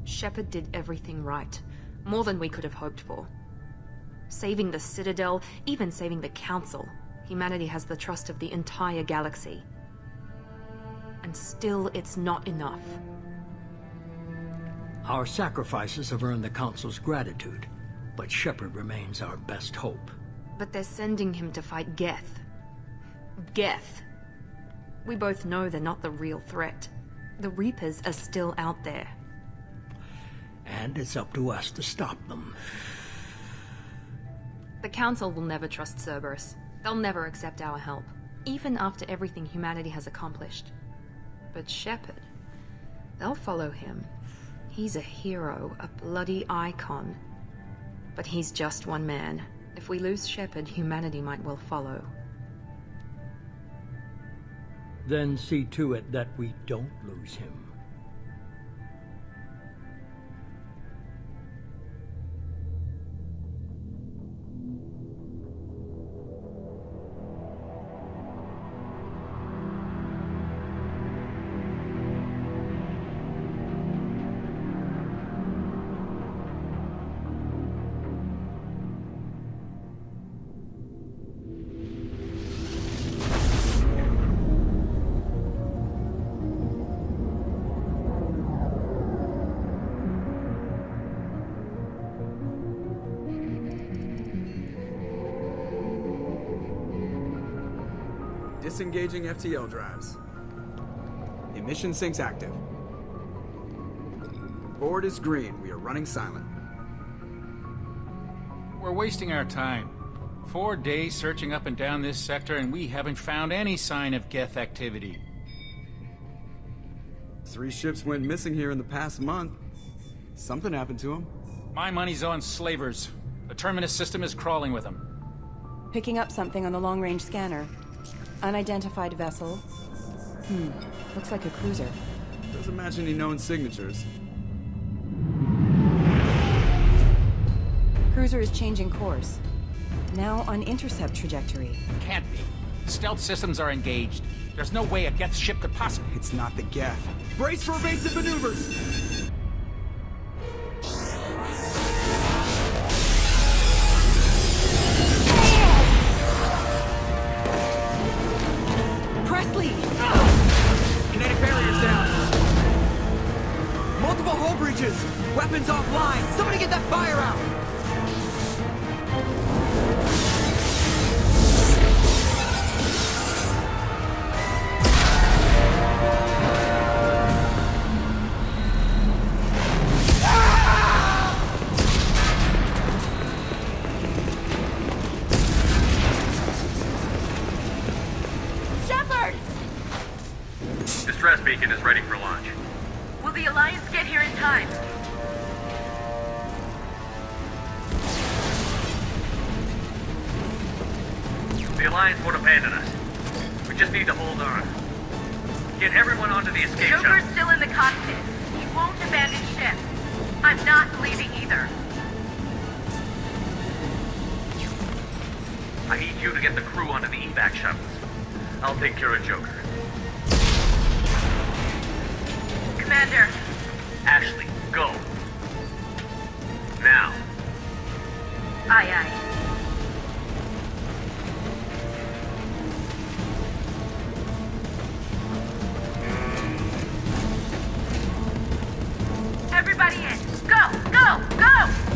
Shepard did everything right. More than we could have hoped for. Saving the Citadel, even saving the Council. Humanity has the trust of the entire galaxy. And still, it's not enough. Our sacrifices have earned the Council's gratitude, but Shepard remains our best hope. But they're sending him to fight Geth. Geth. We both know they're not the real threat. The Reapers are still out there. And it's up to us to stop them. The Council will never trust Cerberus. They'll never accept our help, even after everything humanity has accomplished. But Shepard, they'll follow him. He's a hero, a bloody icon. But he's just one man. If we lose Shepard, humanity might well follow. Then see to it that we don't lose him. Disengaging FTL drives. Emission sinks active. Board is green. We are running silent. We're wasting our time. 4 days searching up and down this sector, and we haven't found any sign of Geth activity. 3 ships went missing here in the past month. Something happened to them. My money's on slavers. The Terminus system is crawling with them. Picking up something on the long-range scanner. Unidentified vessel. Looks like a cruiser. Doesn't match any known signatures. Cruiser is changing course. Now on intercept trajectory. Can't be. Stealth systems are engaged. There's no way a Geth ship could possibly... It's not the Geth. Brace for evasive maneuvers! Presley! Kinetic barriers down. Multiple hull breaches. Weapons offline. Somebody get that fire out. Distress beacon is ready for launch. Will the Alliance get here in time? The Alliance won't abandon us. We just need to hold on. Get everyone onto the escape Joker's shuttle. still in the cockpit. He won't abandon ship. I'm not leaving either. attack shuttles. I'll take care of Joker. Commander, Ashley, go. Now. aye aye. Everybody in. Go, go, go!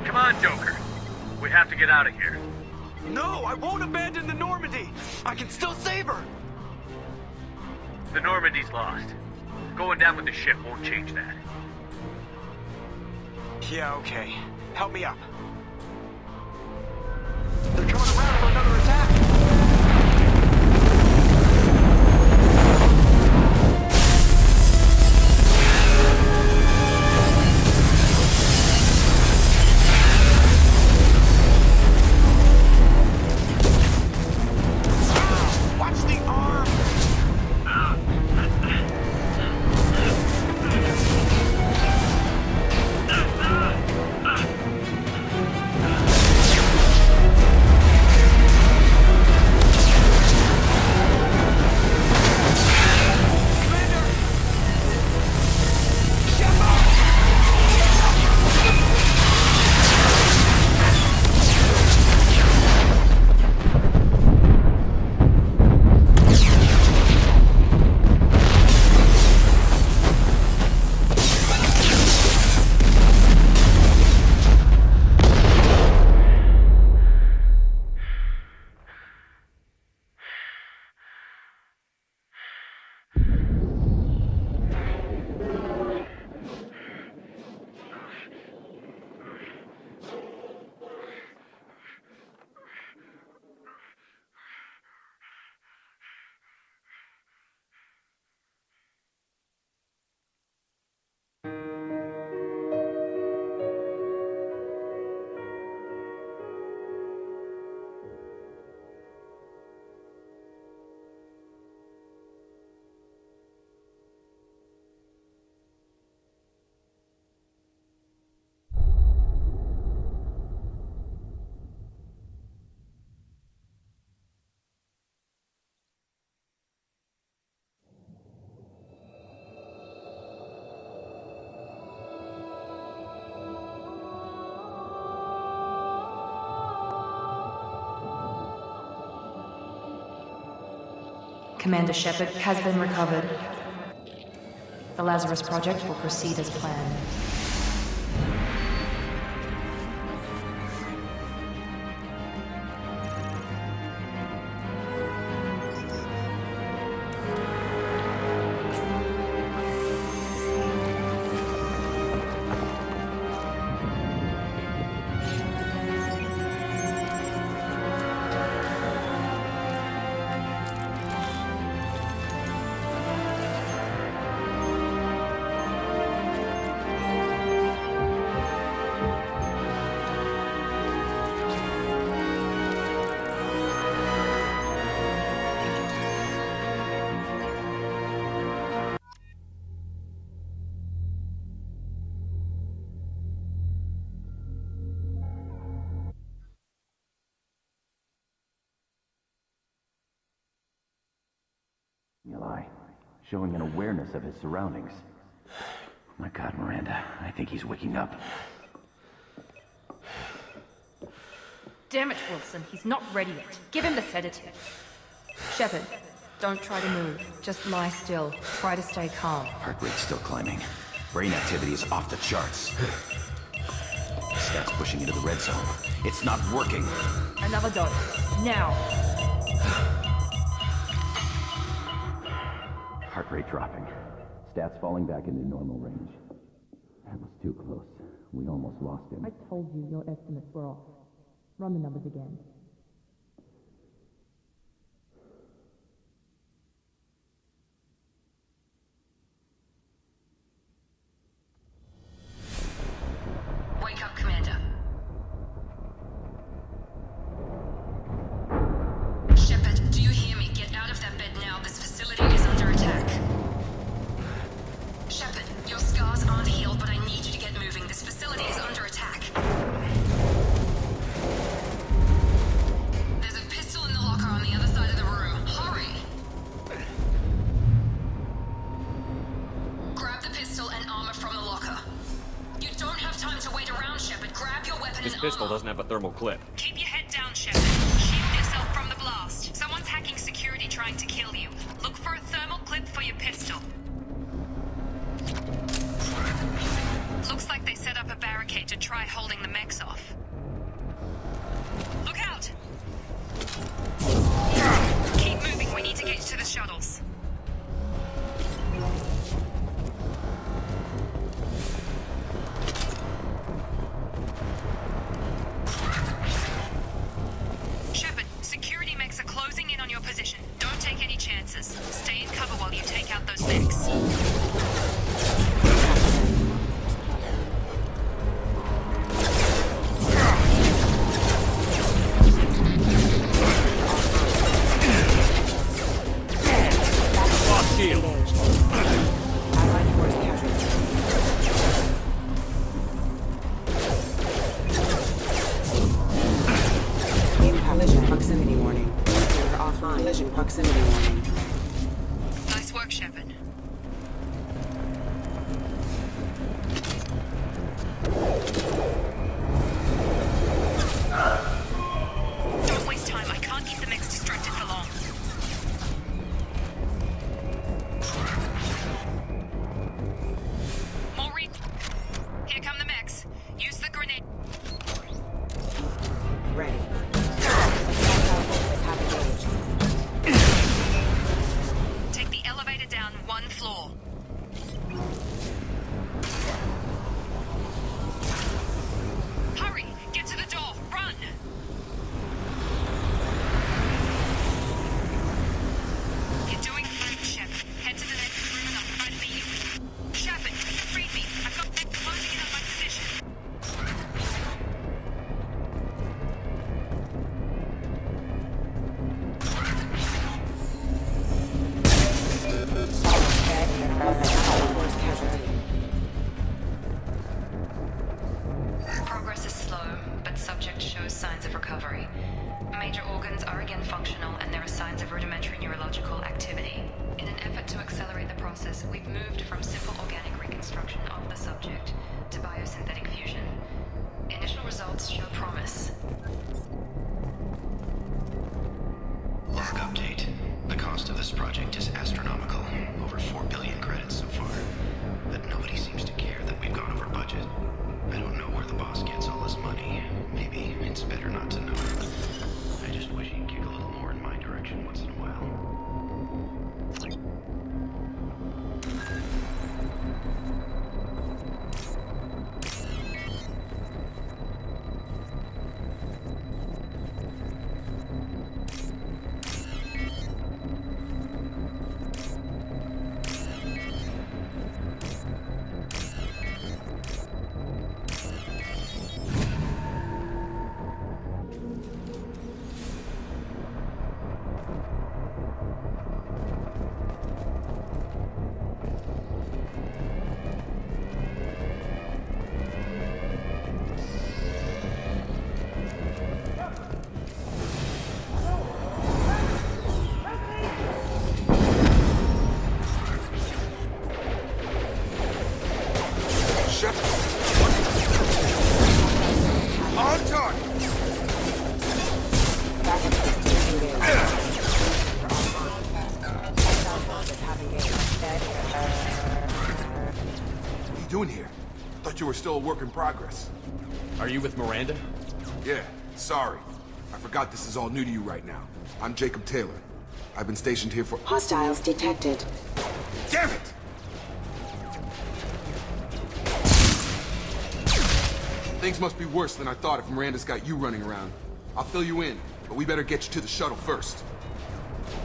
Come on, Joker. We have to get out of here. No, I won't abandon the Normandy. I can still save her. The Normandy's lost. Going down with the ship won't change that. Yeah, okay. Help me up. They're coming around for another attack. Watch the arm! Commander Shepard has been recovered. The Lazarus Project will proceed as planned. showing an awareness of his surroundings. Oh my God, Miranda, I think he's waking up. Damn it, Wilson. He's not ready yet. Give him the sedative. Shepard, don't try to move. Just lie still. Try to stay calm. Heart rate's still climbing. Brain activity is off the charts. Stats pushing into the red zone. It's not working. Another dose. Now. Heart rate dropping. Stats falling back into normal range. That was too close. We almost lost him. I told you your estimates were off. Run the numbers again. Wake up, Commander. Shepard, do you hear me? Get out of that bed now. This facility is under attack. Shepard, your scars aren't healed, but I need you to get moving. This facility is under attack. There's a pistol in the locker on the other side of the room. Hurry! Grab the pistol and armor from the locker. You don't have time to wait around, Shepard. Grab your weapon This and pistol armor. doesn't have a thermal clip. Keep your head down, Shepard. Shield yourself from the blast. Someone's hacking security trying to kill you. Look for a thermal clip for your pistol. Looks like they set up a barricade to try holding the mechs off. Look out! Keep moving. We need to get to the shuttles. Shepard, security mechs are closing in on your position. Don't take any chances. Stay in cover while you take out those mechs. Lost shield. Allied force casualty. Collision proximity warning. You're offline. Collision proximity warning. Nice work, Shepard. Don't waste time. I can't keep the mechs distracted for long. Maureen, here come the mechs. Use the grenade. Ready. Have engaged. Take the elevator down one floor. Hurry! Get to the door! Run! You're doing fine, Shepard. Head to the next room and I'll try to beat you. Shepard, read me. I've got them closing in on my position. Force casualty. Progress is slow, but subject shows signs of recovery. Major organs are again functional, and there are signs of rudimentary neurological activity. In an effort to accelerate the process, we've moved from simple organic reconstruction of the subject to biosynthetic fusion. Initial results show promise. Log update. The cost of this project is astronomical. Over 4 billion credits so far. But nobody seems to care that we've gone over budget. I don't know where the boss gets all this money. Maybe it's better not to know. I just wish he'd kick a little more in my direction once in a while. still a work in progress. Are you with Miranda? Yeah, sorry. I forgot this is all new to you right now. I'm Jacob Taylor. I've been stationed here for— Hostiles detected. Damn it! Things must be worse than I thought if Miranda's got you running around. I'll fill you in, but we better get you to the shuttle first.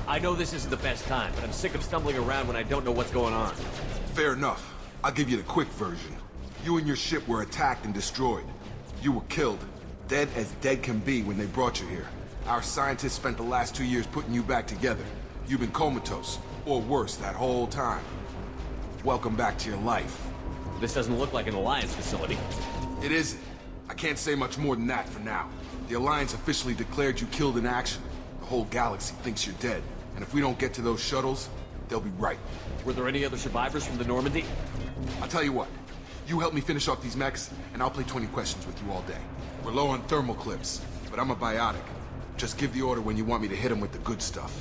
I know this isn't the best time, but I'm sick of stumbling around when I don't know what's going on. Fair enough. I'll give you the quick version. You and your ship were attacked and destroyed. You were killed. Dead as dead can be when they brought you here. Our scientists spent the last 2 years putting you back together. You've been comatose, or worse, that whole time. Welcome back to your life. This doesn't look like an Alliance facility. It isn't. I can't say much more than that for now. The Alliance officially declared you killed in action. The whole galaxy thinks you're dead. And if we don't get to those shuttles, they'll be right. Were there any other survivors from the Normandy? I'll tell you what. You help me finish off these mechs, and I'll play 20 questions with you all day. We're low on thermal clips, but I'm a biotic. Just give the order when you want me to hit them with the good stuff.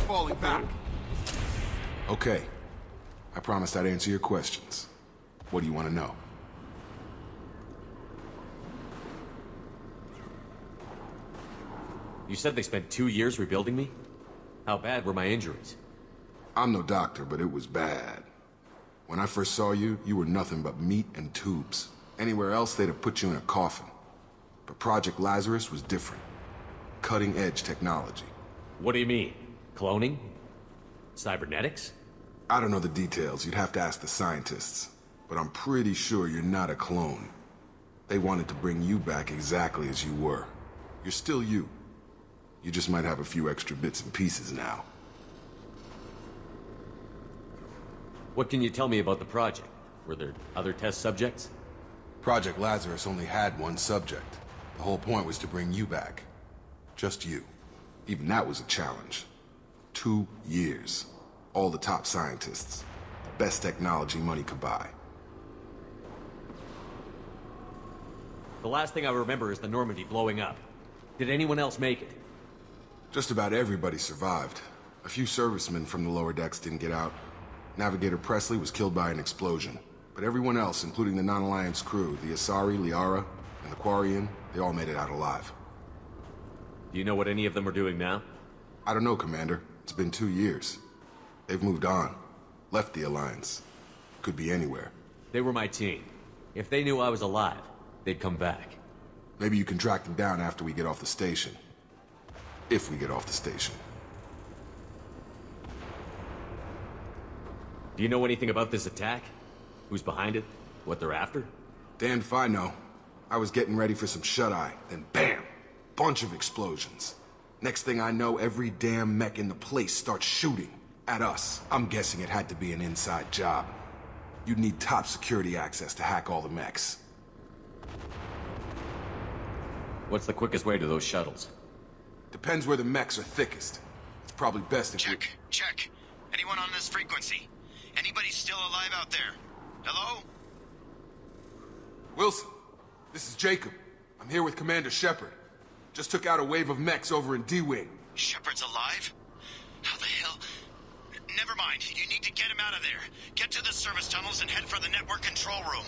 Falling back. Okay. I promised I'd answer your questions. What do you want to know? You said they spent 2 years rebuilding me? How bad were my injuries? I'm no doctor, but it was bad. When I first saw you, you were nothing but meat and tubes. Anywhere else, they'd have put you in a coffin. But Project Lazarus was different. Cutting-edge technology. What do you mean? Cloning? Cybernetics? I don't know the details. You'd have to ask the scientists. But I'm pretty sure you're not a clone. They wanted to bring you back exactly as you were. You're still you. You just might have a few extra bits and pieces now. What can you tell me about the project? Were there other test subjects? Project Lazarus only had one subject. The whole point was to bring you back. Just you. Even that was a challenge. 2 years. All the top scientists. The best technology money could buy. The last thing I remember is the Normandy blowing up. Did anyone else make it? Just about everybody survived. A few servicemen from the lower decks didn't get out. Navigator Presley was killed by an explosion. But everyone else, including the non-Alliance crew, the Asari, Liara, and the Quarian, they all made it out alive. Do you know what any of them are doing now? I don't know, Commander. It's been 2 years. They've moved on. Left the Alliance. Could be anywhere. They were my team. If they knew I was alive, they'd come back. Maybe you can track them down after we get off the station. If we get off the station. Do you know anything about this attack? Who's behind it? What they're after? Damned if I know. I was getting ready for some shut-eye, then bam! Bunch of explosions. Next thing I know, every damn mech in the place starts shooting at us. I'm guessing it had to be an inside job. You'd need top security access to hack all the mechs. What's the quickest way to those shuttles? Depends where the mechs are thickest. It's probably best if Check. Anyone on this frequency? Anybody still alive out there? Hello? Wilson, this is Jacob. I'm here with Commander Shepard. Just took out a wave of mechs over in D-Wing. Shepard's alive? How the hell? Never mind. You need to get him out of there. Get to the service tunnels and head for the network control room.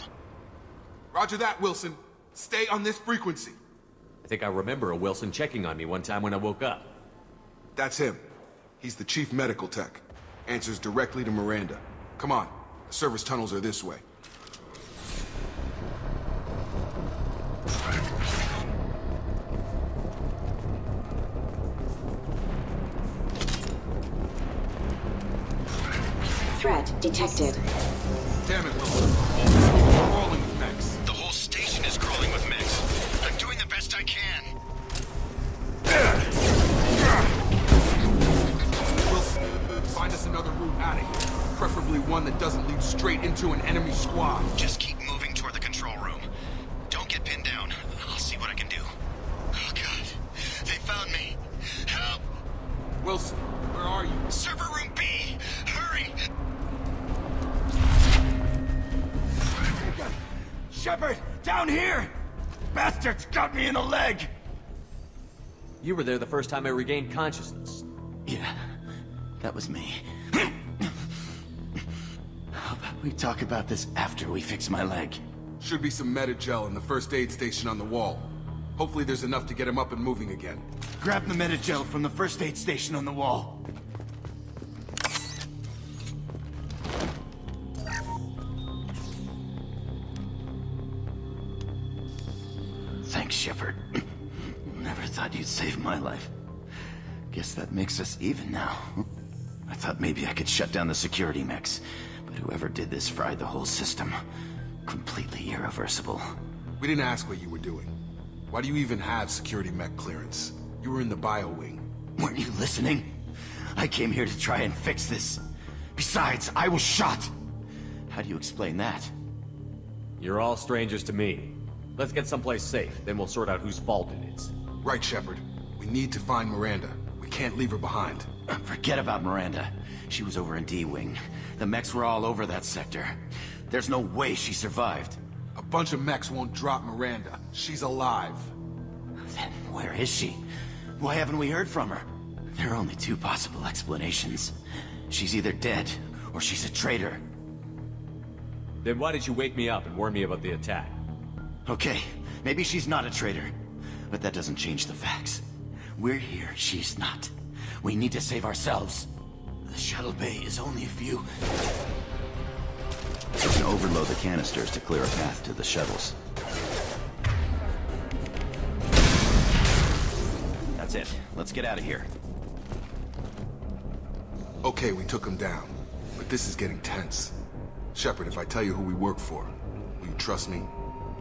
Roger that, Wilson. Stay on this frequency. I think I remember a Wilson checking on me one time when I woke up. That's him. He's the chief medical tech. Answers directly to Miranda. Come on. The service tunnels are this way. Threat detected. Damn it, Wilson. We're crawling with mechs. The whole station is crawling with mechs. I'm doing the best I can. Wilson, find us another route out of here. Preferably one that doesn't lead straight into an enemy squad. Just keep moving toward the control room. Don't get pinned down. I'll see what I can do. Oh, God. They found me. Help! Wilson, where are you? Server room B! Hurry! Shepard! Down here! Bastards got me in the leg! You were there the first time I regained consciousness. Yeah, that was me. How about we talk about this after we fix my leg? Should be some Metagel in the first aid station on the wall. Hopefully there's enough to get him up and moving again. Grab the Metagel from the first aid station on the wall. Thanks, Shepard. Never thought you'd save my life. Guess that makes us even now. I thought maybe I could shut down the security mechs, but whoever did this fried the whole system. Completely irreversible. We didn't ask what you were doing. Why do you even have security mech clearance? You were in the bio wing. Weren't you listening? I came here to try and fix this. Besides, I was shot. How do you explain that? You're all strangers to me. Let's get someplace safe, then we'll sort out whose fault it is. Right, Shepard. We need to find Miranda. We can't leave her behind. Forget about Miranda. She was over in D-Wing. The mechs were all over that sector. There's no way she survived. A bunch of mechs won't drop Miranda. She's alive. Then where is she? Why haven't we heard from her? There are only two possible explanations. She's either dead, or she's a traitor. Then why did you wake me up and warn me about the attack? Okay, maybe she's not a traitor, but that doesn't change the facts. We're here, she's not. We need to save ourselves. The shuttle bay is only a few... We can overload the canisters to clear a path to the shuttles. That's it. Let's get out of here. Okay, we took him down, but this is getting tense. Shepard, if I tell you who we work for, will you trust me?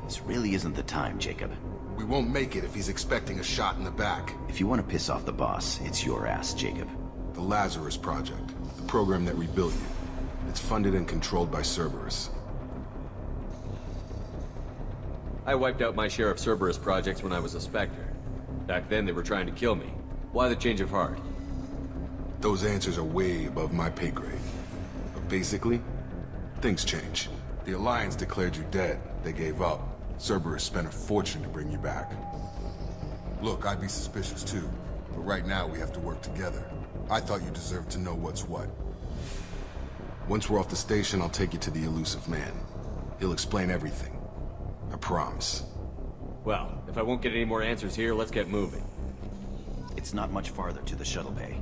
This really isn't the time, Jacob. We won't make it if he's expecting a shot in the back. If you want to piss off the boss, it's your ass, Jacob. The Lazarus Project, the program that rebuilt you. It's funded and controlled by Cerberus. I wiped out my share of Cerberus projects when I was a Spectre. Back then they were trying to kill me. Why the change of heart? Those answers are way above my pay grade. But basically, things change. The Alliance declared you dead. They gave up. Cerberus spent a fortune to bring you back. Look, I'd be suspicious too. But right now we have to work together. I thought you deserved to know what's what. Once we're off the station, I'll take you to the elusive man. He'll explain everything. I promise. Well, if I won't get any more answers here, let's get moving. It's not much farther to the shuttle bay.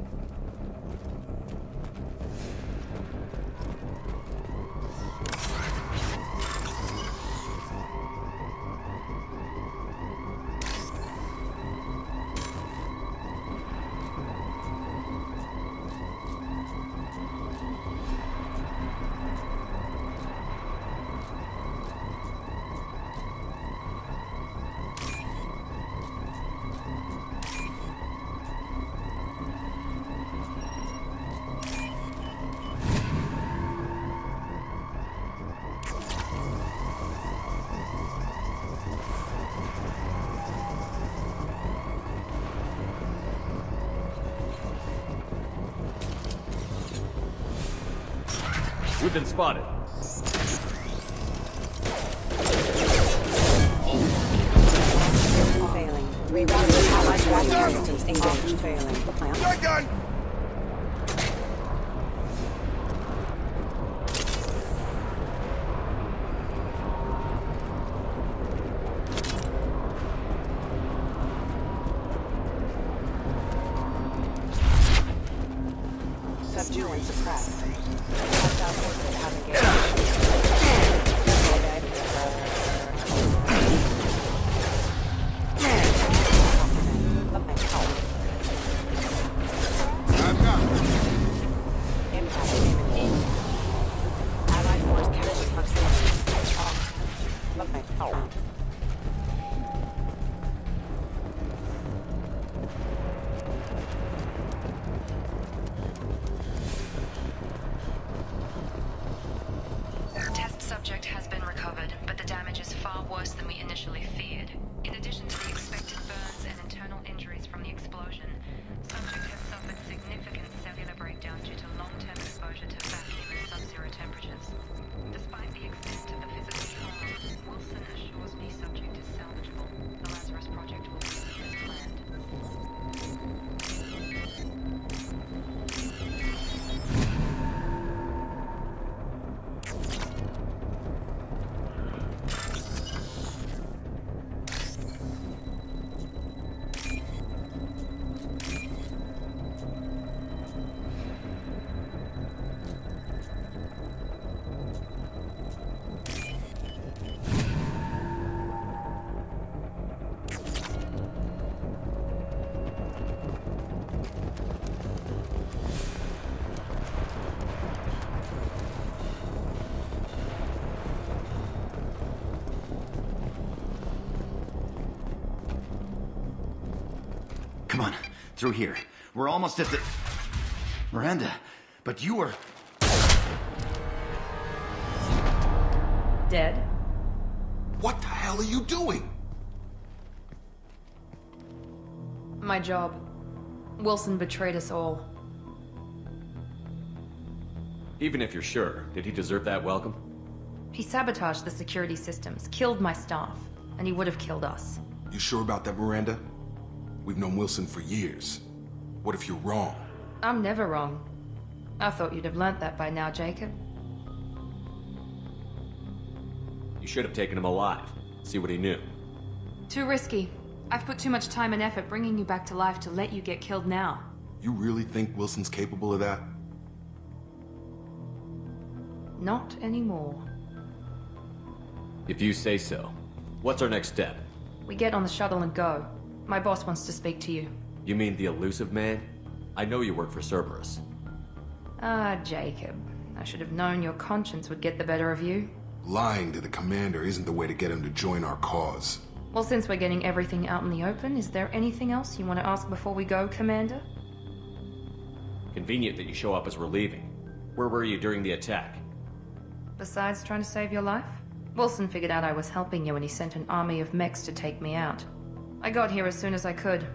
We've been spotted. Failing. Rerouting allied casualties. Engaged. Failing. Shotgun! Subdue and suppress. Hostile forces have engaged. I'm not. Impact imminent. Allied force captured proximity. Test subject has been recovered, but the damage is far worse than we initially feared. In addition to the expected burns and internal injuries from the explosion, subject has suffered significant cellular breakdown due to long-term exposure to vacuum and sub-zero temperatures. Despite the extent of the physical harm, Wilson Come on, through here. We're almost at the... Miranda, but you were... Dead? What the hell are you doing? My job. Wilson betrayed us all. Even if you're sure, did he deserve that welcome? He sabotaged the security systems, killed my staff, and he would have killed us. You sure about that, Miranda? We've known Wilson for years. What if you're wrong? I'm never wrong. I thought you'd have learnt that by now, Jacob. You should have taken him alive. See what he knew. Too risky. I've put too much time and effort bringing you back to life to let you get killed now. You really think Wilson's capable of that? Not anymore. If you say so. What's our next step? We get on the shuttle and go. My boss wants to speak to you. You mean the elusive man? I know you work for Cerberus. Ah, Jacob. I should have known your conscience would get the better of you. Lying to the commander isn't the way to get him to join our cause. Well, since we're getting everything out in the open, is there anything else you want to ask before we go, Commander? Convenient that you show up as we're leaving. Where were you during the attack? Besides trying to save your life? Wilson figured out I was helping you and he sent an army of mechs to take me out. I got here as soon as I could.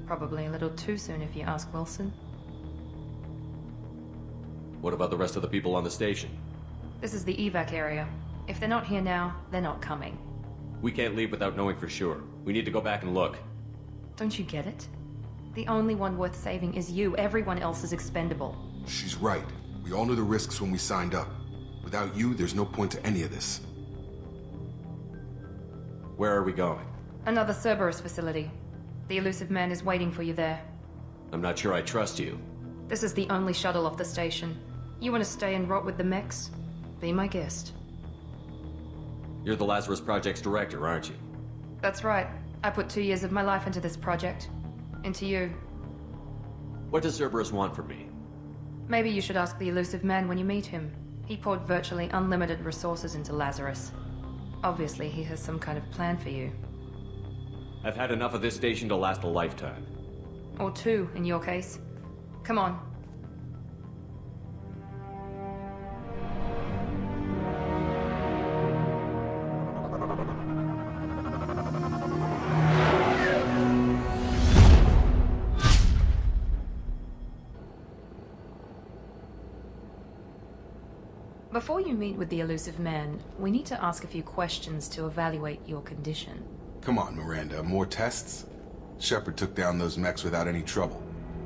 Probably a little too soon if you ask Wilson. What about the rest of the people on the station? This is the evac area. If they're not here now, they're not coming. We can't leave without knowing for sure. We need to go back and look. Don't you get it? The only one worth saving is you. Everyone else is expendable. She's right. We all knew the risks when we signed up. Without you, there's no point to any of this. Where are we going? Another Cerberus facility. The elusive man is waiting for you there. I'm not sure I trust you. This is the only shuttle off the station. You want to stay and rot with the mechs? Be my guest. You're the Lazarus Project's director, aren't you? That's right. I put 2 years of my life into this project. Into you. What does Cerberus want from me? Maybe you should ask the elusive man when you meet him. He poured virtually unlimited resources into Lazarus. Obviously, he has some kind of plan for you. I've had enough of this station to last a lifetime. Or 2, in your case. Come on. Before you meet with the elusive man, we need to ask a few questions to evaluate your condition. Come on, Miranda. More tests? Shepard took down those mechs without any trouble.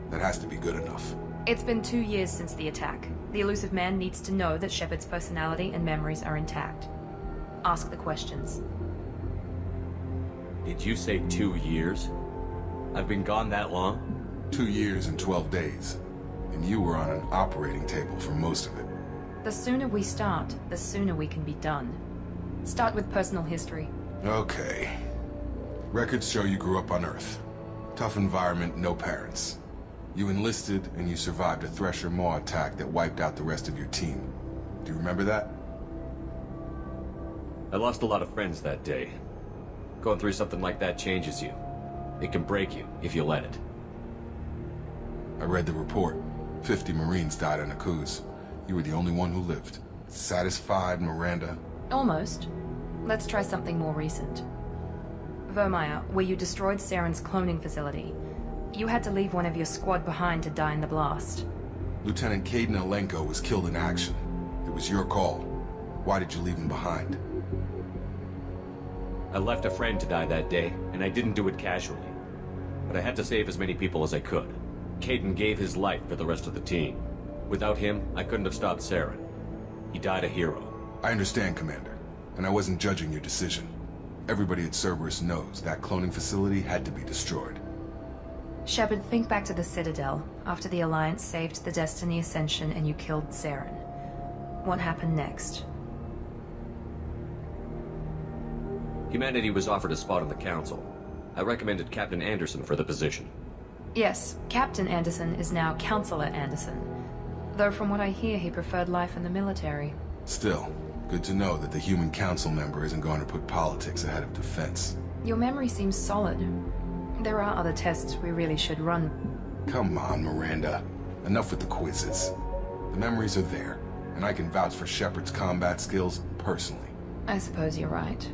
That has to be good enough. It's been 2 years since the attack. The elusive man needs to know that Shepard's personality and memories are intact. Ask the questions. Did you say 2 years? I've been gone that long? 2 years and 12 days. And you were on an operating table for most of it. The sooner we start, the sooner we can be done. Start with personal history. Okay. Records show you grew up on Earth. Tough environment, no parents. You enlisted, and you survived a Thresher Maw attack that wiped out the rest of your team. Do you remember that? I lost a lot of friends that day. Going through something like that changes you. It can break you, if you let it. I read the report. 50 Marines died on a cruise. You were the only one who lived. Satisfied, Miranda? Almost. Let's try something more recent. Vermeer, where you destroyed Saren's cloning facility. You had to leave one of your squad behind to die in the blast. Lieutenant Caden Alenko was killed in action. It was your call. Why did you leave him behind? I left a friend to die that day, and I didn't do it casually. But I had to save as many people as I could. Caden gave his life for the rest of the team. Without him, I couldn't have stopped Saren. He died a hero. I understand, Commander. And I wasn't judging your decision. Everybody at Cerberus knows that cloning facility had to be destroyed. Shepard, think back to the Citadel, after the Alliance saved the Destiny Ascension and you killed Saren. What happened next? Humanity was offered a spot on the Council. I recommended Captain Anderson for the position. Yes, Captain Anderson is now Counselor Anderson. Though from what I hear, he preferred life in the military. Still, good to know that the human council member isn't going to put politics ahead of defense. Your memory seems solid. There are other tests we really should run. Come on, Miranda. Enough with the quizzes. The memories are there, and I can vouch for Shepard's combat skills personally. I suppose you're right.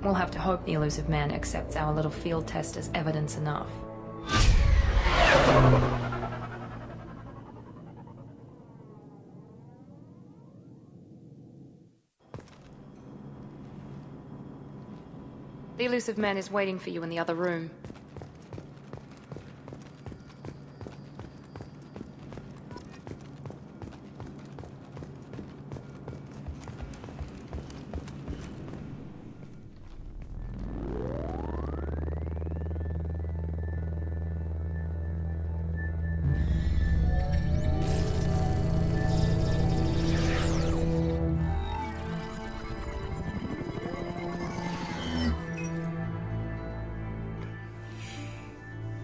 We'll have to hope the elusive man accepts our little field test as evidence enough. The elusive man is waiting for you in the other room.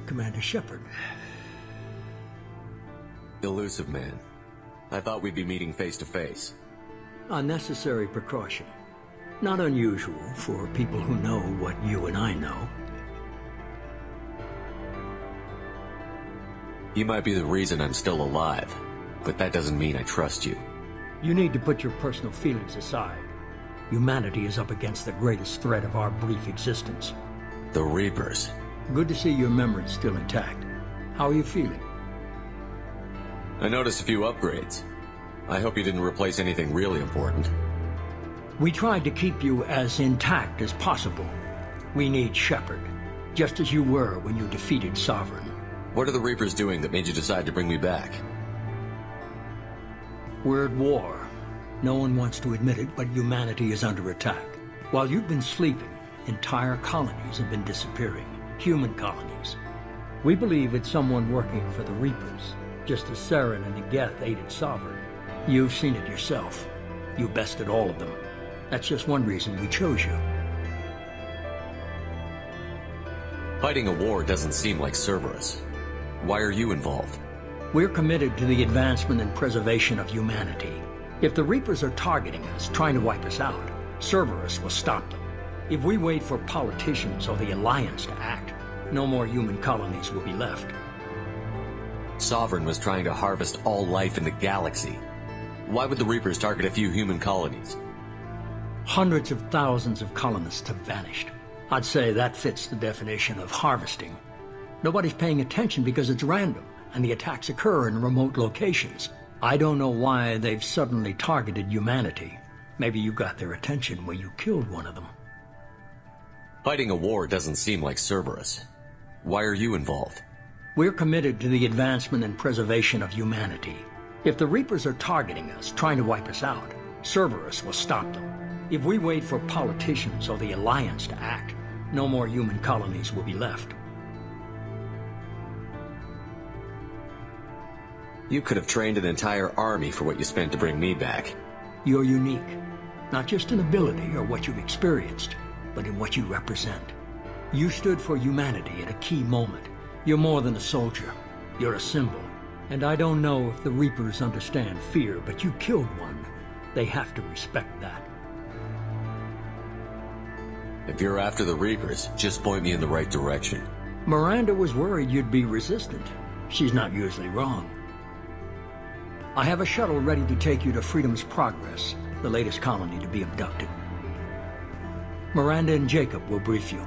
Commander Shepard. Elusive man. I thought we'd be meeting face to face. Unnecessary precaution. Not unusual for people who know what you and I know. You might be the reason I'm still alive, but that doesn't mean I trust you. You need to put your personal feelings aside. Humanity is up against the greatest threat of our brief existence. The Reapers. Good to see your memory's still intact. How are you feeling? I noticed a few upgrades. I hope you didn't replace anything really important. We tried to keep you as intact as possible. We need Shepard, just as you were when you defeated Sovereign. What are the Reapers doing that made you decide to bring me back? We're at war. No one wants to admit it, but humanity is under attack. While you've been sleeping, entire colonies have been disappearing. Human colonies. We believe it's someone working for the Reapers, just as Saren and Negeth aided Sovereign. You've seen it yourself. You bested all of them. That's just one reason we chose you. Fighting a war doesn't seem like Cerberus. Why are you involved? We're committed to the advancement and preservation of humanity. If the Reapers are targeting us, trying to wipe us out, Cerberus will stop them. If we wait for politicians or the Alliance to act, no more human colonies will be left. Sovereign was trying to harvest all life in the galaxy. Why would the Reapers target a few human colonies? Hundreds of thousands of colonists have vanished. I'd say that fits the definition of harvesting. Nobody's paying attention because it's random, and the attacks occur in remote locations. I don't know why they've suddenly targeted humanity. Maybe you got their attention when you killed one of them. Fighting a war doesn't seem like Cerberus. Why are you involved? We're committed to the advancement and preservation of humanity. If the Reapers are targeting us, trying to wipe us out, Cerberus will stop them. If we wait for politicians or the Alliance to act, no more human colonies will be left. You could have trained an entire army for what you spent to bring me back. You're unique, not just in ability or what you've experienced, but in what you represent. You stood for humanity at a key moment. You're more than a soldier. You're a symbol. And I don't know if the Reapers understand fear, but you killed one. They have to respect that. If you're after the Reapers, just point me in the right direction. Miranda was worried you'd be resistant. She's not usually wrong. I have a shuttle ready to take you to Freedom's Progress, the latest colony to be abducted. Miranda and Jacob will brief you.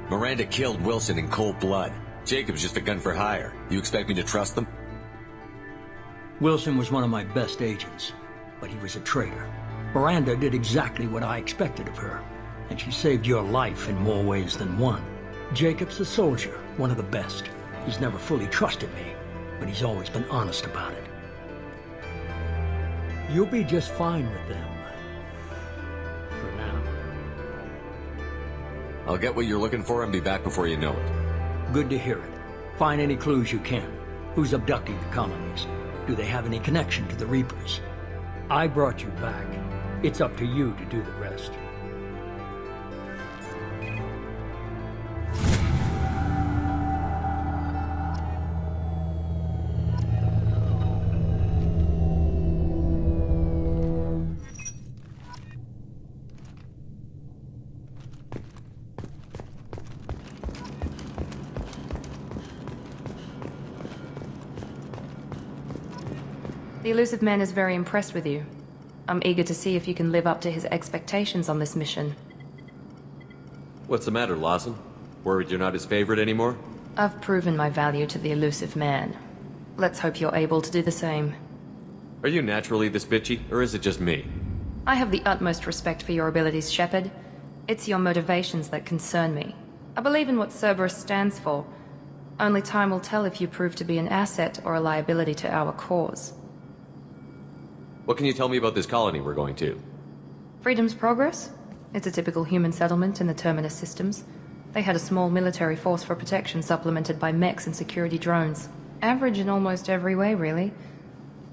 Miranda killed Wilson in cold blood. Jacob's just a gun for hire. You expect me to trust them? Wilson was one of my best agents, but he was a traitor. Miranda did exactly what I expected of her, and she saved your life in more ways than one. Jacob's a soldier, one of the best. He's never fully trusted me, but he's always been honest about it. You'll be just fine with them. For now. I'll get what you're looking for and be back before you know it. Good to hear it. Find any clues you can. Who's abducting the colonies? Do they have any connection to the Reapers? I brought you back. It's up to you to do the rest. The elusive man is very impressed with you. I'm eager to see if you can live up to his expectations on this mission. What's the matter, Lawson? Worried you're not his favorite anymore? I've proven my value to the elusive man. Let's hope you're able to do the same. Are you naturally this bitchy, or is it just me? I have the utmost respect for your abilities, Shepard. It's your motivations that concern me. I believe in what Cerberus stands for. Only time will tell if you prove to be an asset or a liability to our cause. What can you tell me about this colony we're going to? Freedom's Progress? It's a typical human settlement in the Terminus systems. They had a small military force for protection supplemented by mechs and security drones. Average in almost every way, really.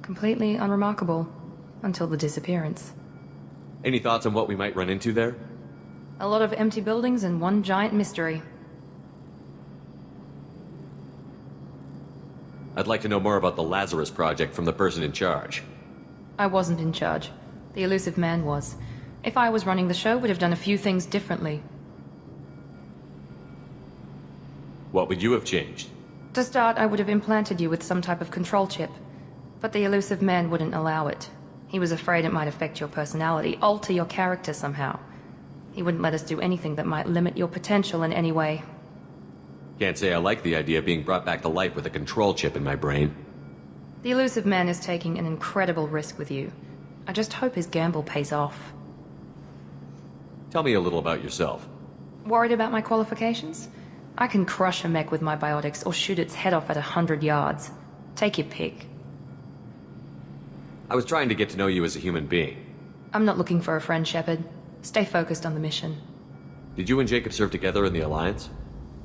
Completely unremarkable. Until the disappearance. Any thoughts on what we might run into there? A lot of empty buildings and one giant mystery. I'd like to know more about the Lazarus Project from the person in charge. I wasn't in charge. The elusive man was. If I was running the show, would have done a few things differently. What would you have changed? To start, I would have implanted you with some type of control chip. But the elusive man wouldn't allow it. He was afraid it might affect your personality, alter your character somehow. He wouldn't let us do anything that might limit your potential in any way. Can't say I like the idea of being brought back to life with a control chip in my brain. The elusive man is taking an incredible risk with you. I just hope his gamble pays off. Tell me a little about yourself. Worried about my qualifications? I can crush a mech with my biotics or shoot its head off at 100 yards. Take your pick. I was trying to get to know you as a human being. I'm not looking for a friend, Shepard. Stay focused on the mission. Did you and Jacob serve together in the Alliance?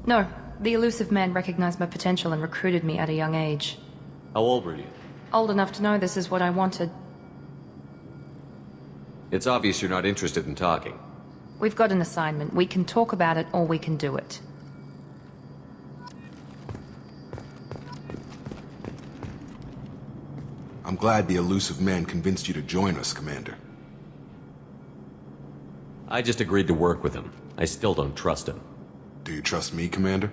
No. The elusive man recognized my potential and recruited me at a young age. How old were you? Old enough to know this is what I wanted. It's obvious you're not interested in talking. We've got an assignment. We can talk about it or we can do it. I'm glad the elusive man convinced you to join us, Commander. I just agreed to work with him. I still don't trust him. Do you trust me, Commander?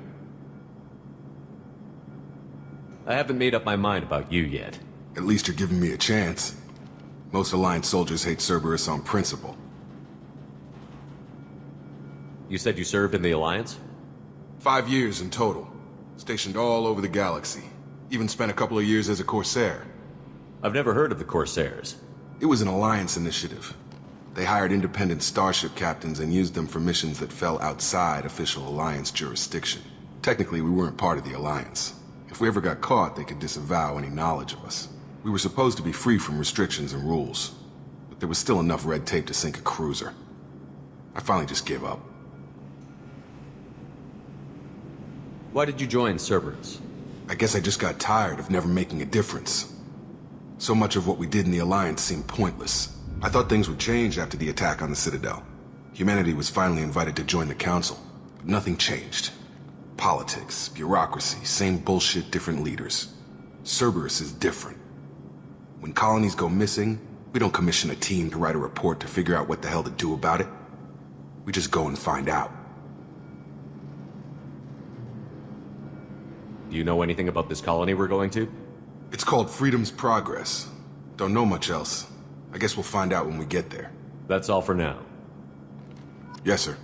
I haven't made up my mind about you yet. At least you're giving me a chance. Most Alliance soldiers hate Cerberus on principle. You said you served in the Alliance? 5 years in total. Stationed all over the galaxy. Even spent a couple of years as a Corsair. I've never heard of the Corsairs. It was an Alliance initiative. They hired independent starship captains and used them for missions that fell outside official Alliance jurisdiction. Technically, we weren't part of the Alliance. If we ever got caught, they could disavow any knowledge of us. We were supposed to be free from restrictions and rules, but there was still enough red tape to sink a cruiser. I finally just gave up. Why did you join Cerberus? I guess I just got tired of never making a difference. So much of what we did in the Alliance seemed pointless. I thought things would change after the attack on the Citadel. Humanity was finally invited to join the Council, but nothing changed. Politics, bureaucracy, same bullshit, different leaders. Cerberus is different. When colonies go missing, we don't commission a team to write a report to figure out what the hell to do about it. We just go and find out. Do you know anything about this colony we're going to? It's called Freedom's Progress. Don't know much else. I guess we'll find out when we get there. That's all for now. Yes, sir.